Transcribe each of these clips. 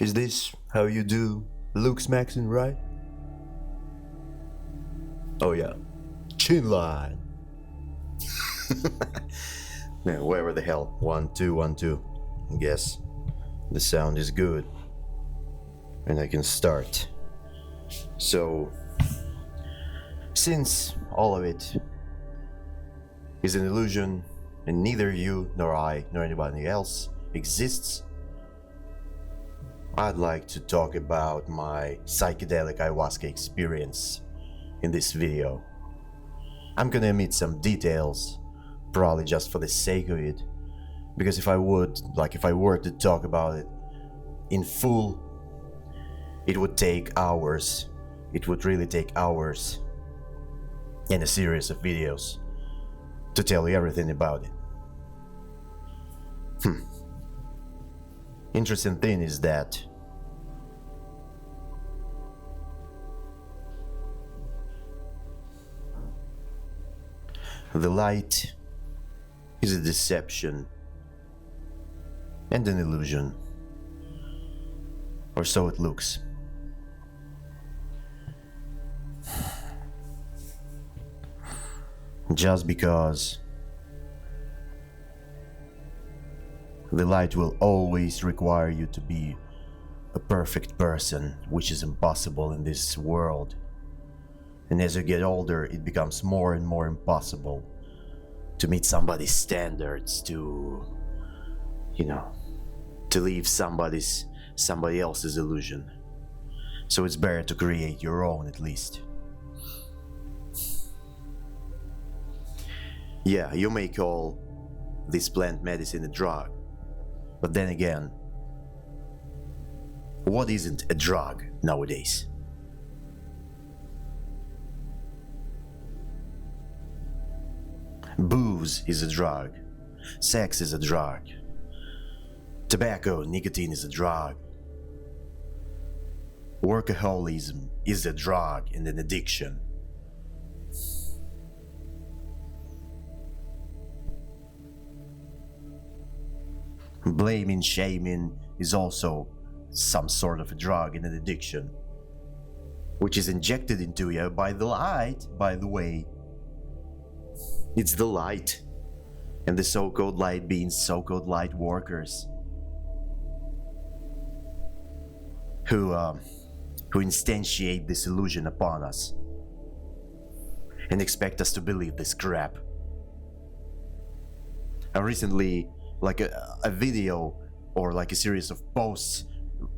Is this how you do Luke Maxon, right? Oh yeah, chin line. Man, whatever the hell. 1 2 1 2. I guess the sound is good, and I can start. So, since all of it is an illusion, and neither you nor I nor anybody else exists, I'd like to talk about my psychedelic ayahuasca experience in this video. I'm gonna omit some details, probably just for the sake of it, because if I were to talk about it in full, it would take hours. It would really take hours and a series of videos to tell you everything about it. Interesting thing is that the light is a deception and an illusion, or so it looks. Just because the light will always require you to be a perfect person, which is impossible in this world. And as you get older, it becomes more and more impossible to meet somebody's standards, to leave somebody else's illusion. So it's better to create your own, at least. Yeah, you may call this plant medicine a drug, but then again, what isn't a drug nowadays? Booze is a drug. Sex is a drug. Tobacco, nicotine is a drug. Workaholism is a drug and an addiction. Blaming, shaming is also some sort of a drug and an addiction, which is injected into you by the light, by the way. It's the light, and the so-called light beings, so-called light workers, who instantiate this illusion upon us and expect us to believe this crap. I recently, like a video or like a series of posts,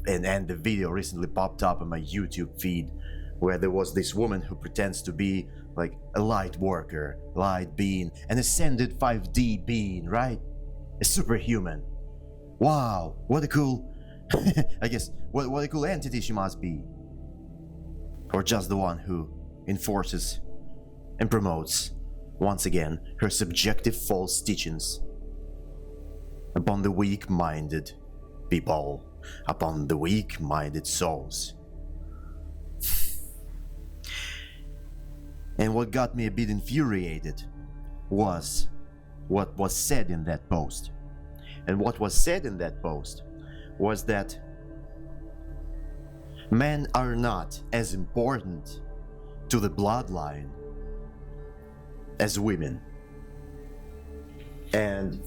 and the video recently popped up on my YouTube feed, where there was this woman who pretends to be like a light worker, light being, an ascended 5D being, right? A superhuman. Wow, what a cool, I guess, what a cool entity she must be. Or just the one who enforces and promotes, once again, her subjective false teachings upon the weak-minded people, upon the weak-minded souls. And what got me a bit infuriated was what was said in that post. And what was said in that post was that men are not as important to the bloodline as women. And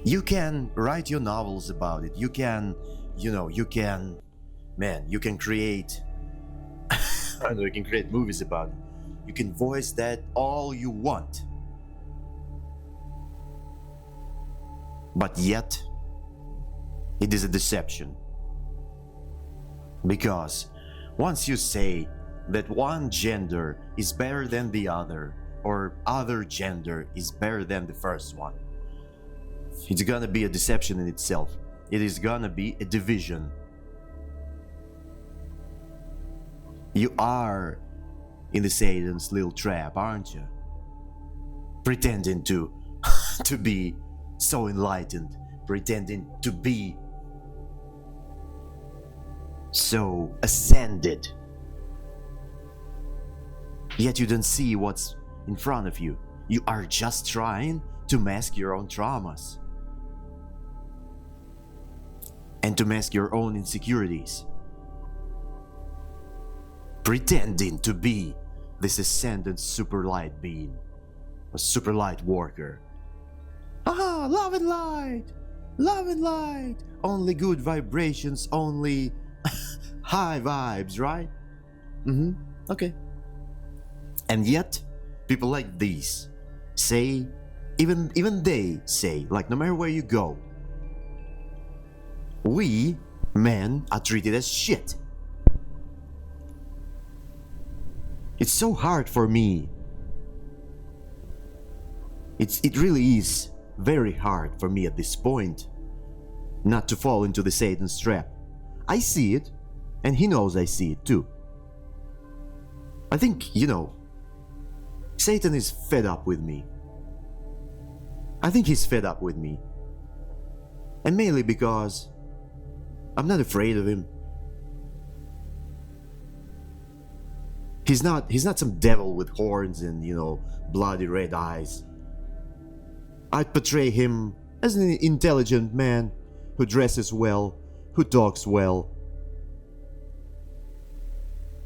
you can write your novels about it. You can create you can create movies about it. You can voice that all you want. But yet, it is a deception. Because once you say that one gender is better than the other, or other gender is better than the first one, it's gonna be a deception in itself. It is gonna be a division. You are in the Satan's little trap, aren't you? Pretending to be so enlightened, pretending to be so ascended. Yet you don't see what's in front of you. You are just trying to mask your own traumas. and to mask your own insecurities. Pretending to be this ascended super light being, a super light worker. Aha, love and light! Love and light! Only good vibrations, only high vibes, right? Okay. And yet, people like these say, even they say, like, no matter where you go, we, men, are treated as shit. It's so hard for me. It really is very hard for me at this point not to fall into the Satan's trap. I see it, and he knows I see it too. I think, Satan is fed up with me. I think he's fed up with me. And mainly because I'm not afraid of him. He's not some devil with horns and, bloody red eyes. I'd portray him as an intelligent man who dresses well, who talks well,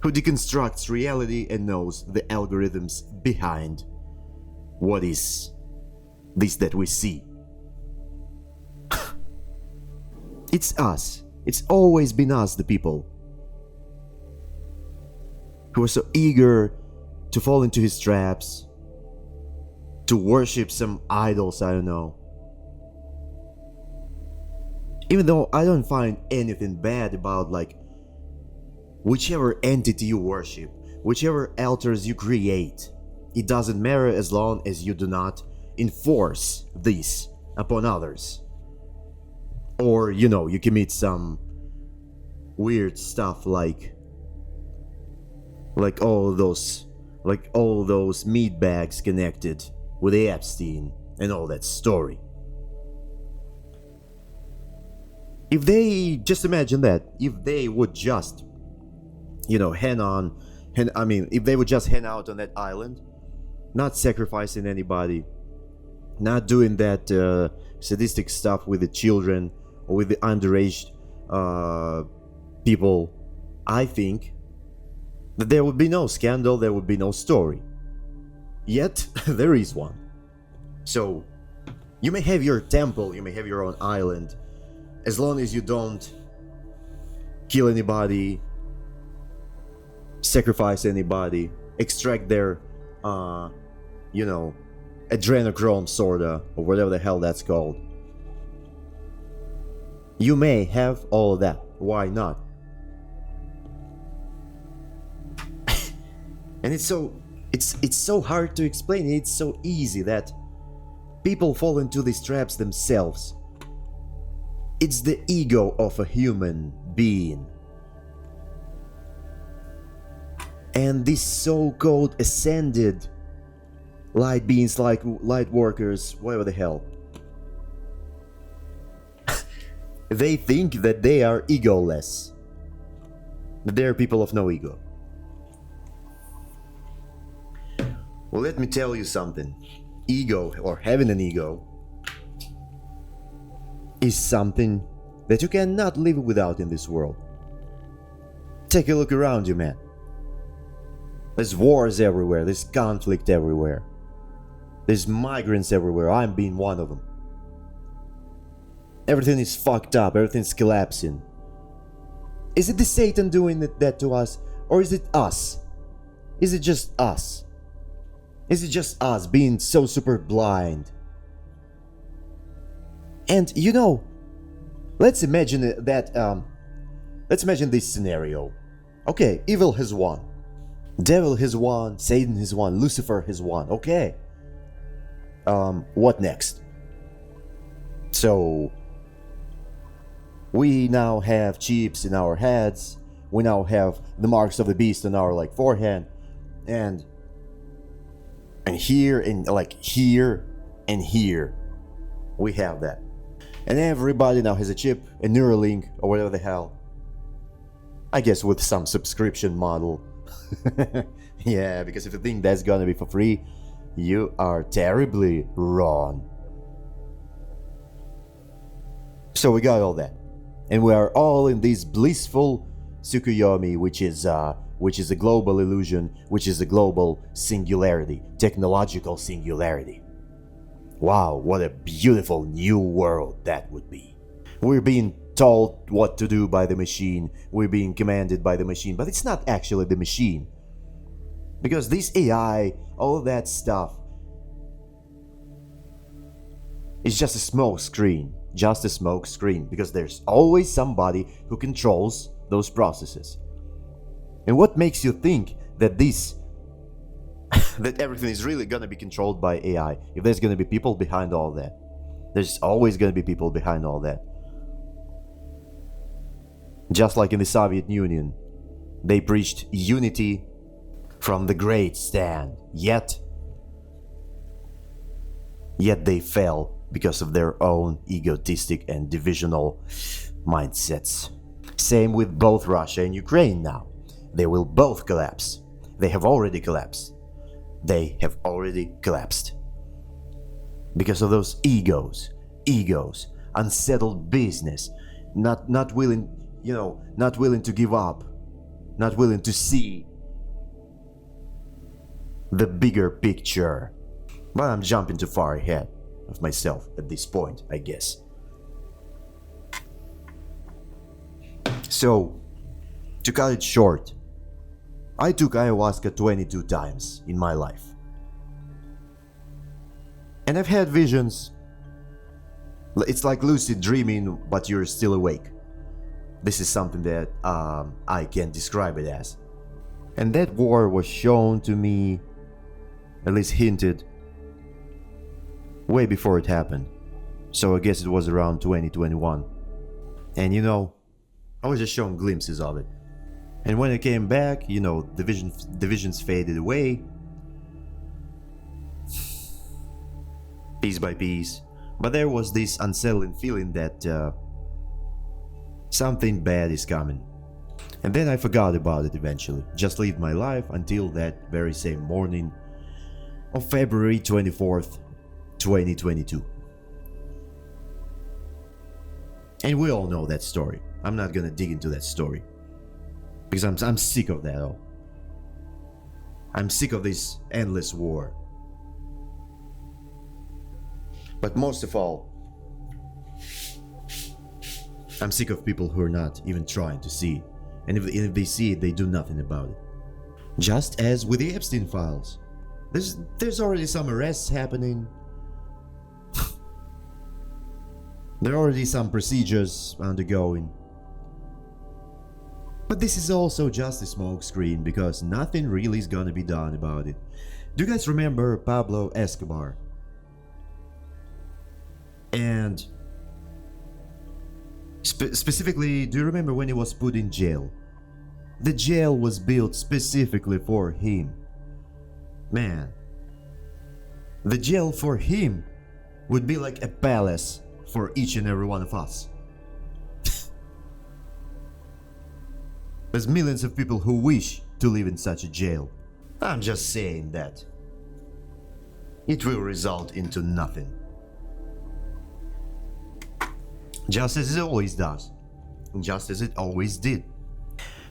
who deconstructs reality and knows the algorithms behind what is this that we see. It's us. It's always been us, the people, who are so eager to fall into his traps, to worship some idols, I don't know. Even though I don't find anything bad about, whichever entity you worship, whichever altars you create, it doesn't matter as long as you do not enforce this upon others. Or, you commit some weird stuff like all those meatbags connected with Epstein and all that story. If they just imagine that, if they would just, if they would just hang out on that island, not sacrificing anybody, not doing that sadistic stuff with the children or with the underage people, I think that there would be no scandal, there would be no story. Yet, there is one. So, you may have your temple, you may have your own island, as long as you don't kill anybody, sacrifice anybody, extract their, adrenochrome sorta, or whatever the hell that's called. You may have all of that. Why not? And it's so hard to explain. It's so easy that people fall into these traps themselves. It's the ego of a human being. And these so-called ascended light beings, like light workers, whatever the hell, they think that they are egoless. That they are people of no ego. Well, let me tell you something. Ego, or having an ego, is something that you cannot live without in this world. Take a look around you, man. There's wars everywhere, there's conflict everywhere. There's migrants everywhere, I'm being one of them. Everything is fucked up, everything's collapsing. Is it the Satan doing that to us? Or is it us? Is it just us? Is it just us being so super blind? And let's imagine let's imagine this scenario. Okay, evil has won. Devil has won, Satan has won, Lucifer has won. Okay. What next? So, we now have chips in our heads. We now have the marks of the beast on our forehead, and here and here and here, we have that. And everybody now has a chip, a Neuralink, or whatever the hell. I guess with some subscription model. Yeah, because if you think that's gonna be for free, you are terribly wrong. So we got all that. And we are all in this blissful Tsukuyomi, which is a global illusion, which is a global singularity, technological singularity. Wow, what a beautiful new world that would be. We're being told what to do by the machine, we're being commanded by the machine, but it's not actually the machine. Because this AI, all that stuff, is just a smoke screen. Just a smoke screen. Because there's always somebody who controls those processes. And what makes you think that that everything is really gonna be controlled by AI? If there's gonna be people behind all that. There's always gonna be people behind all that. Just like in the Soviet Union, they preached unity from the great stand, yet they fell because of their own egotistic and divisional mindsets. Same with both Russia and Ukraine now. They will both collapse. They have already collapsed. They have already collapsed. Because of those egos, unsettled business, not willing, not willing to give up, not willing to see the bigger picture. But I'm jumping too far ahead of myself at this point, I guess. So, to cut it short, I took ayahuasca 22 times in my life. And I've had visions. It's like lucid dreaming, but you're still awake. This is something that I can describe it as. And that war was shown to me, at least hinted, way before it happened. So I guess it was around 2021. And I was just shown glimpses of it. And when I came back, the visions faded away. Piece by piece. But there was this unsettling feeling that something bad is coming. And then I forgot about it eventually. Just lived my life until that very same morning of February 24th, 2022. And we all know that story. I'm not gonna dig into that story. Because I'm sick of that all. I'm sick of this endless war. But most of all, I'm sick of people who are not even trying to see it. And if they see it, they do nothing about it. Just as with the Epstein files. There's already some arrests happening. There are already some procedures undergoing. But this is also just a smokescreen because nothing really is gonna be done about it. Do you guys remember Pablo Escobar? And specifically, do you remember when he was put in jail? The jail was built specifically for him. Man, the jail for him would be like a palace for each and every one of us. There's millions of people who wish to live in such a jail. I'm just saying that it will result into nothing. Just as it always does. Just as it always did.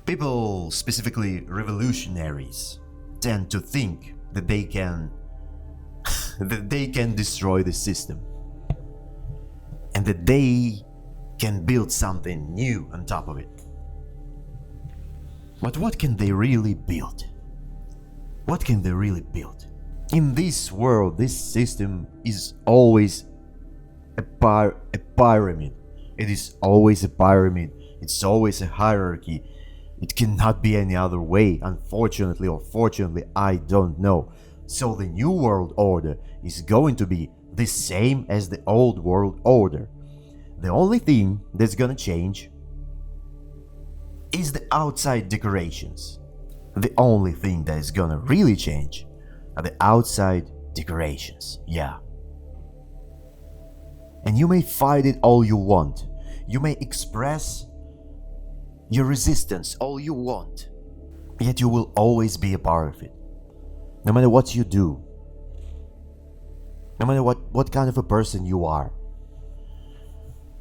People, specifically revolutionaries, tend to think that they can destroy the system. And that they can build something new on top of it. But what can they really build? What can they really build? In this world, this system is always a pyramid. It is always a pyramid. It's always a hierarchy. It cannot be any other way, unfortunately or fortunately, I don't know. So the new world order is going to be the same as the old world order. The only thing that's gonna change is the outside decorations. The only thing that is gonna really change are the outside decorations, yeah. And you may fight it all you want. You may express your resistance all you want. Yet you will always be a part of it. No matter what you do. No matter what kind of a person you are.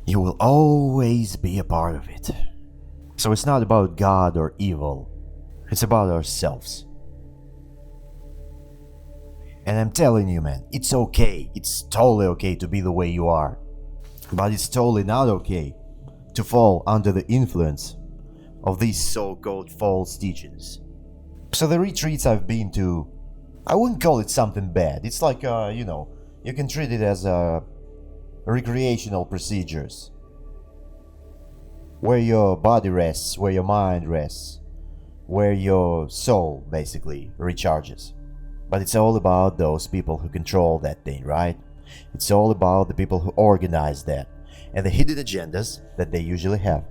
You will always be a part of it. So it's not about God or evil, it's about ourselves. And I'm telling you, man, it's okay. It's totally okay to be the way you are. But it's totally not okay to fall under the influence of these so-called false teachings. So the retreats I've been to, I wouldn't call it something bad. It's like, you can treat it as recreational procedures. Where your body rests, where your mind rests, where your soul basically recharges. But it's all about those people who control that thing, right? It's all about the people who organize that and the hidden agendas that they usually have.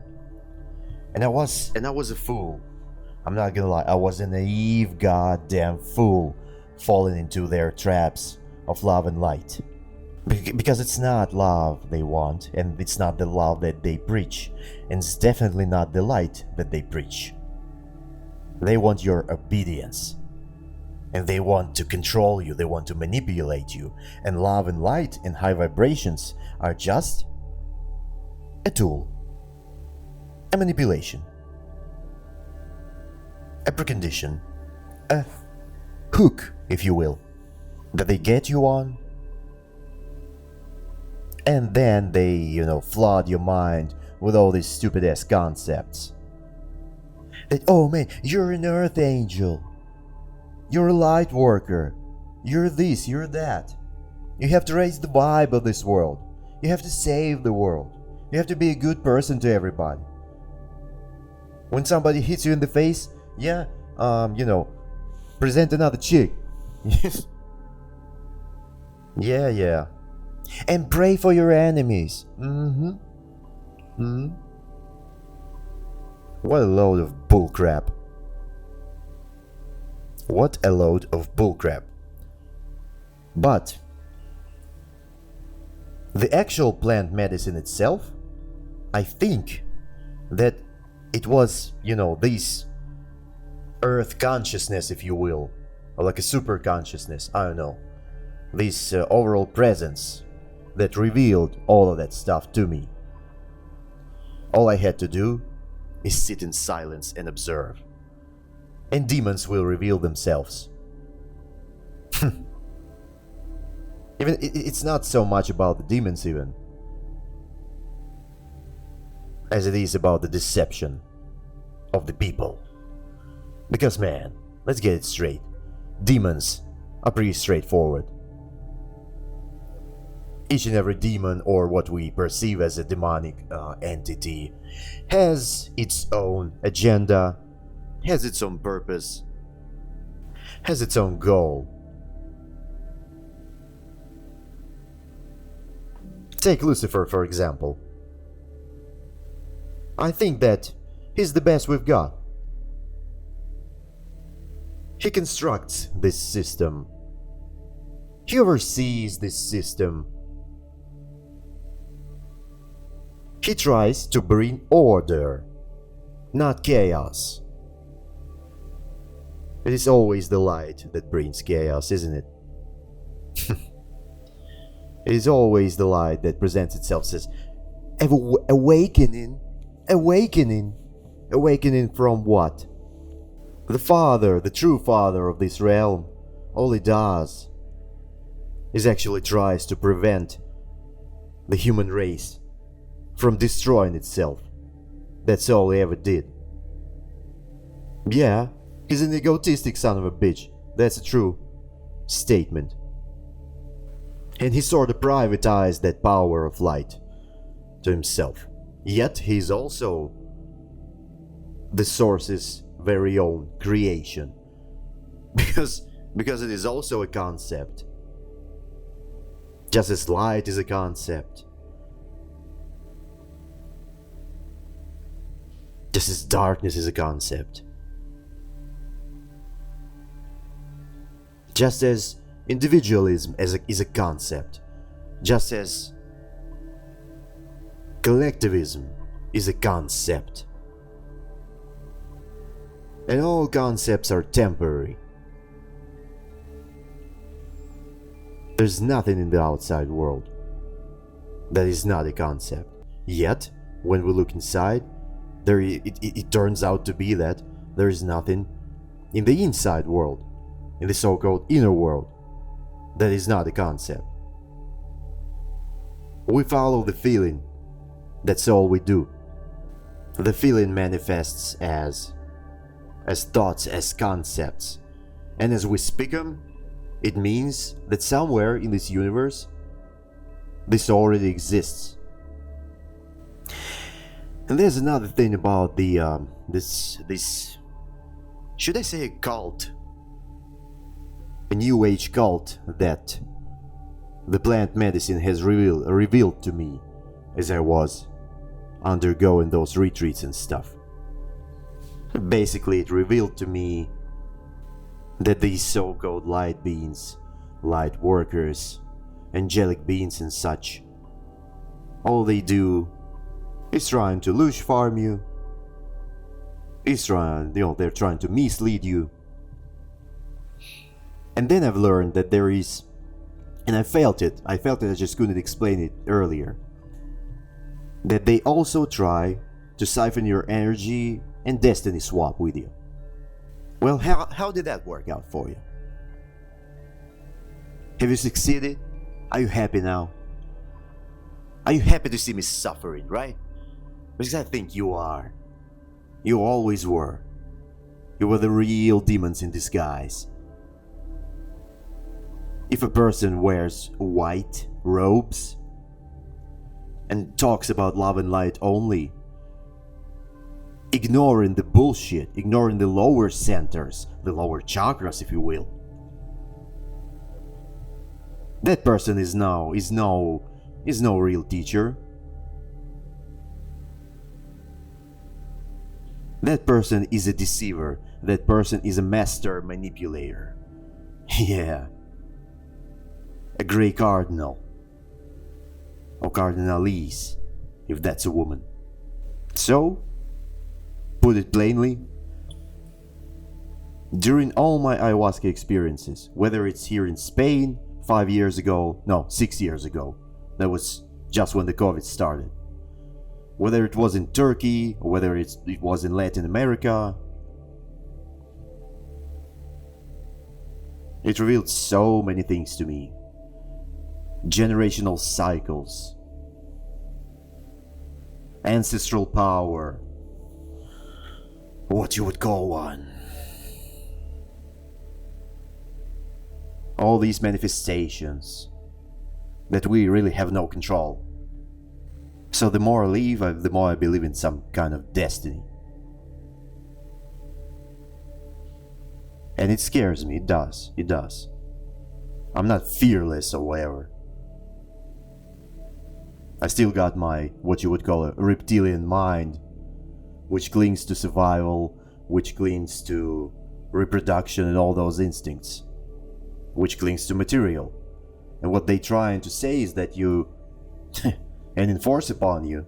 And I was a fool. I'm not gonna lie, I was a naive goddamn fool falling into their traps of love and light. Because it's not love they want, and it's not the love that they preach, and it's definitely not the light that they preach. They want your obedience. And they want to control you, they want to manipulate you. And love and light and high vibrations are just a tool, a manipulation, a precondition, a hook, if you will, that they get you on. And then they, flood your mind with all these stupid ass concepts. That, oh man, you're an earth angel. You're a light worker. You're this, you're that. You have to raise the vibe of this world. You have to save the world. You have to be a good person to everybody. When somebody hits you in the face, present another chick. Yeah. And pray for your enemies. What a load of bullcrap. What a load of bullcrap. But the actual plant medicine itself, I think that it was, this earth consciousness, if you will, or like a super consciousness, I don't know, this overall presence that revealed all of that stuff to me. All I had to do is sit in silence and observe. And demons will reveal themselves. Even it's not so much about the demons even, as it is about the deception of the people. Because man, let's get it straight. Demons are pretty straightforward. Each and every demon, or what we perceive as a demonic entity, has its own agenda, has its own purpose, has its own goal. Take Lucifer, for example. I think that he's the best we've got. He constructs this system. He oversees this system. He tries to bring order, not chaos. It is always the light that brings chaos, isn't it? It is always the light that presents itself as awakening. Awakening from what? The father, the true father of this realm, all he does is actually tries to prevent the human race from destroying itself. That's all he ever did. Yeah, he's an egotistic son of a bitch. That's a true statement. And he sort of privatized that power of light to himself. Yet he's also the source's very own creation. Because it is also a concept. Just as light is a concept. Just as darkness is a concept. Just as individualism is a concept. Just as collectivism is a concept. And all concepts are temporary. There's nothing in the outside world that is not a concept. Yet, when we look inside, it turns out to be that there is nothing in the inside world, in the so-called inner world, that is not a concept. We follow the feeling. That's all we do. The feeling manifests as thoughts, as concepts. And as we speak them, it means that somewhere in this universe, this already exists. And there's another thing about this should I say a cult? A new age cult that the plant medicine has revealed to me as I was undergoing those retreats and stuff. Basically, it revealed to me that these so-called light beings, light workers, angelic beings and such, all they do is trying to lush farm you, they're trying to mislead you. And then I've learned that there is, and I felt it, I just couldn't explain it earlier, that they also try to siphon your energy and destiny swap with you. Well, how did that work out for you? Have you succeeded? Are you happy now? Are you happy to see me suffering, right? Because I think you are. You always were. You were the real demons in disguise. If a person wears white robes and talks about love and light only, ignoring the bullshit, ignoring the lower centers, the lower chakras, if you will, that person is no real teacher. That person is a deceiver. That person is a master manipulator. Yeah. A grey cardinal. Or cardinalese, if that's a woman. So, put it plainly, during all my ayahuasca experiences, whether it's here in Spain 6 years ago, that was just when the COVID started, whether it was in Turkey, or whether it was in Latin America, it revealed so many things to me. Generational cycles, ancestral power, what you would call one. All these manifestations that we really have no control. So the more I live, the more I believe in some kind of destiny. And it scares me, it does. I'm not fearless or whatever. I still got my, what you would call a reptilian mind, which clings to survival, which clings to reproduction and all those instincts, which clings to material. And what they trying to say is that you and enforce upon you.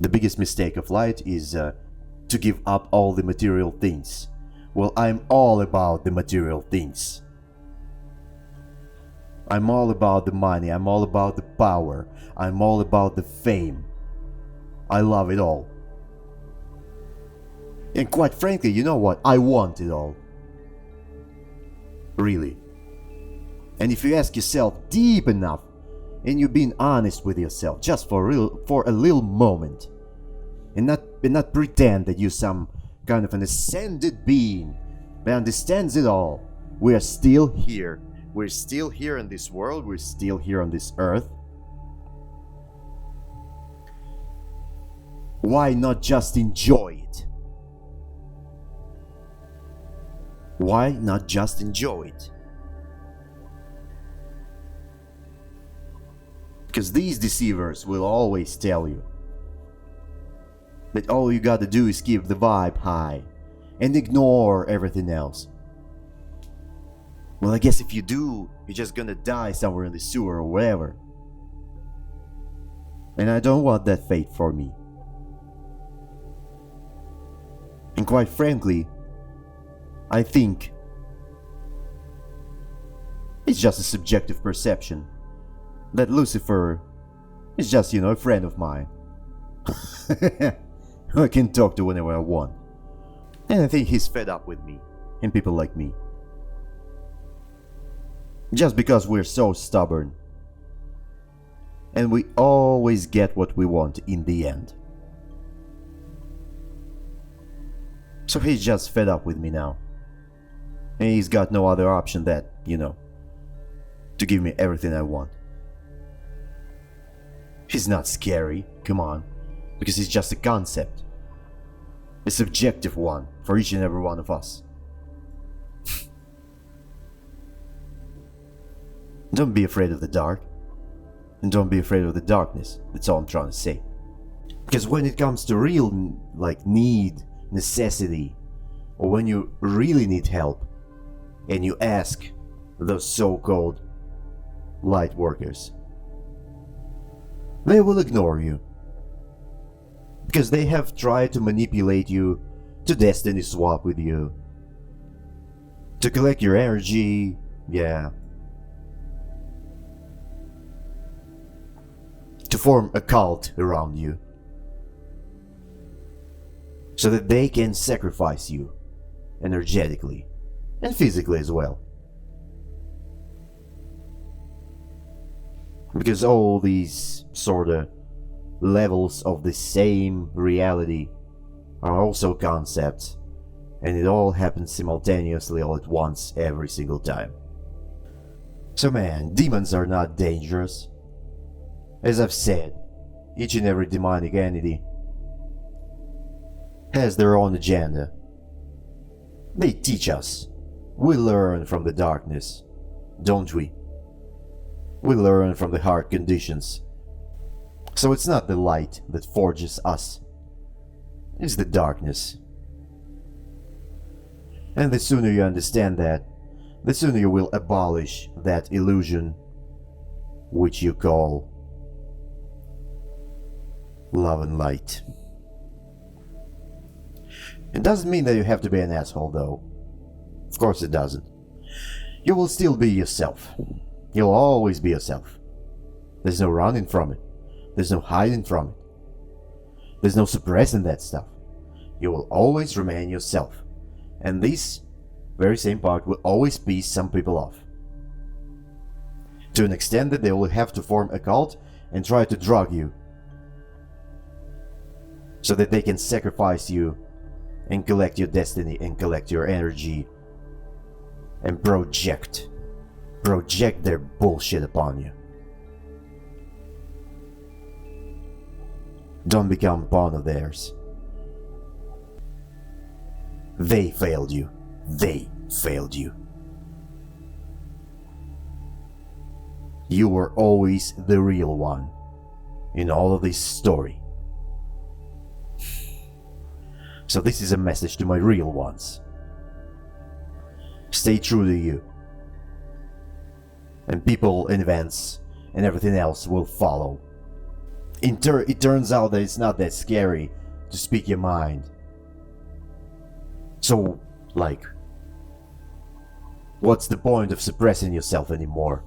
The biggest mistake of light is to give up all the material things. Well, I'm all about the material things. I'm all about the money, I'm all about the power, I'm all about the fame. I love it all. And quite frankly, you know what? I want it all. Really. And if you ask yourself deep enough, and you're being honest with yourself, just for a little moment, and not pretend that you're some kind of an ascended being that understands it all. We are still here. We're still here in this world. We're still here on this earth. Why not just enjoy it? Why not just enjoy it? Because these deceivers will always tell you that all you gotta do is keep the vibe high and ignore everything else. Well, I guess if you do, you're just gonna die somewhere in the sewer or wherever. And I don't want that fate for me. And quite frankly, I think it's just a subjective perception that Lucifer He's just, a friend of mine. I can talk to whenever I want. And I think he's fed up with me and people like me. Just because we're so stubborn. And we always get what we want in the end. So he's just fed up with me now. And he's got no other option that, to give me everything I want. He's not scary, come on, because he's just a concept. A subjective one for each and every one of us. Don't be afraid of the dark. And don't be afraid of the darkness. That's all I'm trying to say. Because when it comes to real, need, necessity, or when you really need help, and you ask those so-called light workers, they will ignore you. Because they have tried to manipulate you, to destiny swap with you, to collect your energy, yeah. To form a cult around you. So that they can sacrifice you energetically and physically as well. Because all these sort of levels of the same reality are also concepts, and it all happens simultaneously all at once every single time. So man, demons are not dangerous. As I've said, each and every demonic entity has their own agenda. They teach us. We learn from the darkness, don't we? We learn from the hard conditions. So it's not the light that forges us. It's the darkness. And the sooner you understand that, the sooner you will abolish that illusion which you call love and light. It doesn't mean that you have to be an asshole, though. Of course it doesn't. You will still be yourself. You'll always be yourself. There's no running from it. There's no hiding from it. There's no suppressing that stuff. You will always remain yourself. And this very same part will always piss some people off. To an extent that they will have to form a cult and try to drug you. So that they can sacrifice you and collect your destiny and collect your energy and project their bullshit upon you. Don't become a pawn of theirs. They failed you. They failed you. You were always the real one in all of this story. So this is a message to my real ones. Stay true to you. And people and events and everything else will follow. It turns out that it's not that scary to speak your mind. So, what's the point of suppressing yourself anymore?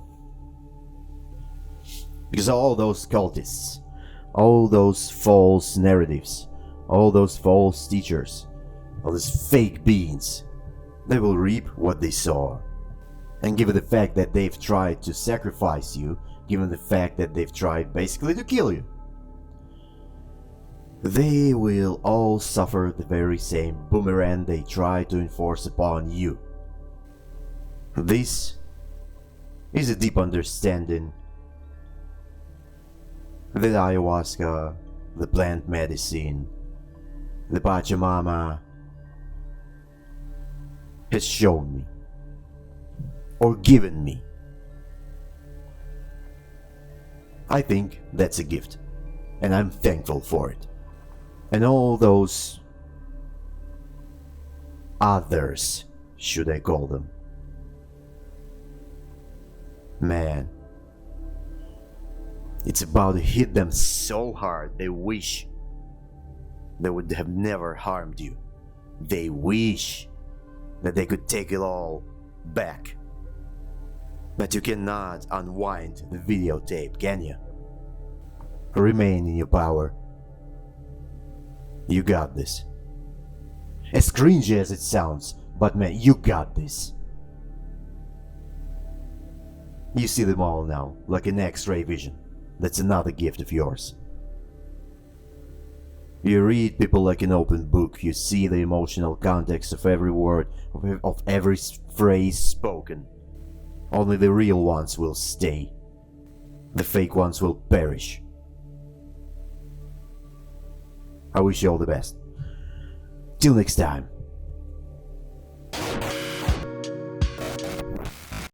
Because all those cultists, all those false narratives, all those false teachers, all these fake beings, they will reap what they sow. And given the fact that they've tried to sacrifice you, given the fact that they've tried basically to kill you, they will all suffer the very same boomerang they try to enforce upon you. This is a deep understanding that ayahuasca, the plant medicine, the Pachamama has shown me, or given me. I think that's a gift, and I'm thankful for it. And all those others, should I call them, man, it's about to hit them so hard they wish they would have never harmed you. They wish that they could take it all back. But you cannot unwind the videotape, can you? Remain in your power. You got this. As cringy as it sounds, but man, you got this. You see them all now, like an X-ray vision. That's another gift of yours. You read people like an open book. You see the emotional context of every word, of every phrase spoken. Only the real ones will stay. The fake ones will perish. I wish you all the best. Till next time.